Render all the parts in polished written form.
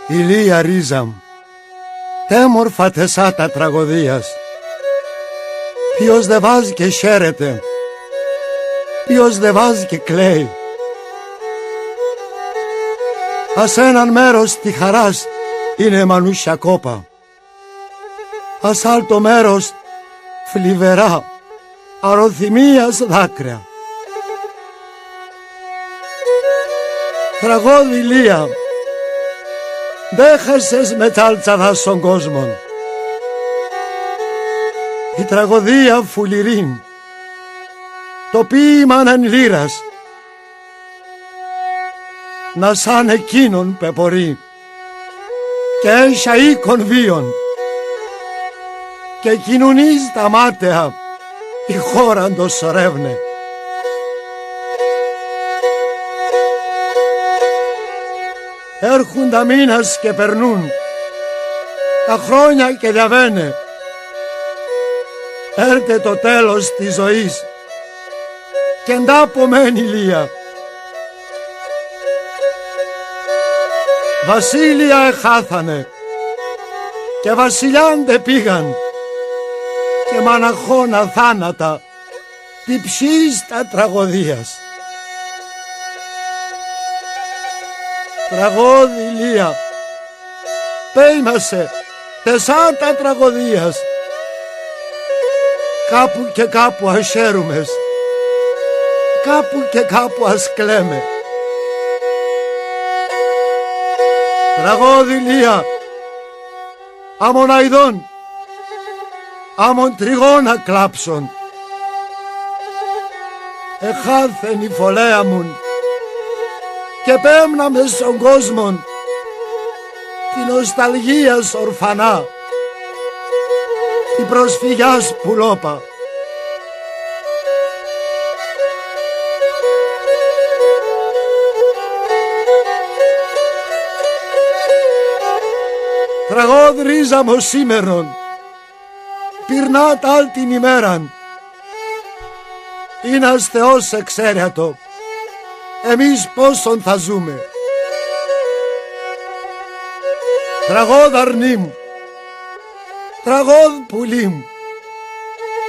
Ηλία ρίζα μου, τέμορφα τεσάτα τραγωδίας. Ποιος δε βάζει και χαίρεται, ποιος δε βάζει και κλαίει. Ας έναν μέρος τη χαράς είναι μανούσια κόπα, ας άλλο μέρος φλιβερά αρωθυμίας δάκρυα. Τραγώδη Ηλία, δε χάσες με τσάλτσαδα στον κόσμο. Η τραγωδία φουληρήν, το ποίημα εν λύρας, να σαν εκείνον πεπορεί και έσα οίκον βίων και κοινωνείς τα μάταια η χώραν το σωρεύνε. Έρχουν τα μήνας και περνούν, τα χρόνια και διαβαίνε. Έρτε το τέλος της ζωής και εντάπομένη Ηλία. Βασίλεια εχάθανε και βασιλιάντε πήγαν και μαναχώνα θάνατα τυψής τα τραγωδίας. Τραγώδη Ηλία, πέιμασε τεσάτα τραγωδίας. Κάπου και κάπου ασχέρумες, κάπου και κάπου ας κλαίμε. Τραγώδη Ηλία, άμον αηδών, άμον τριγώνα κλάψον. Εχάθεν η φωλέα μουν και πέμναμε στον κόσμο την νοσταλγία ορφανά, την προσφυγιάς πουλόπα. Τραγώδη ρίζα μου σήμερον, πυρνάτ άλλη την ημέραν. Είνας Θεός εξαίρετο, εμείς πόσον θα ζούμε. Τραγώδ αρνήμ, τραγώδ πουλήμ,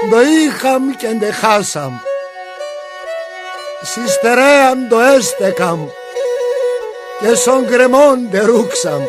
το είχαμ και ντε χάσαμ, συστερέαν το έστεκαμ και σον κρεμόν τε ρούξαμ.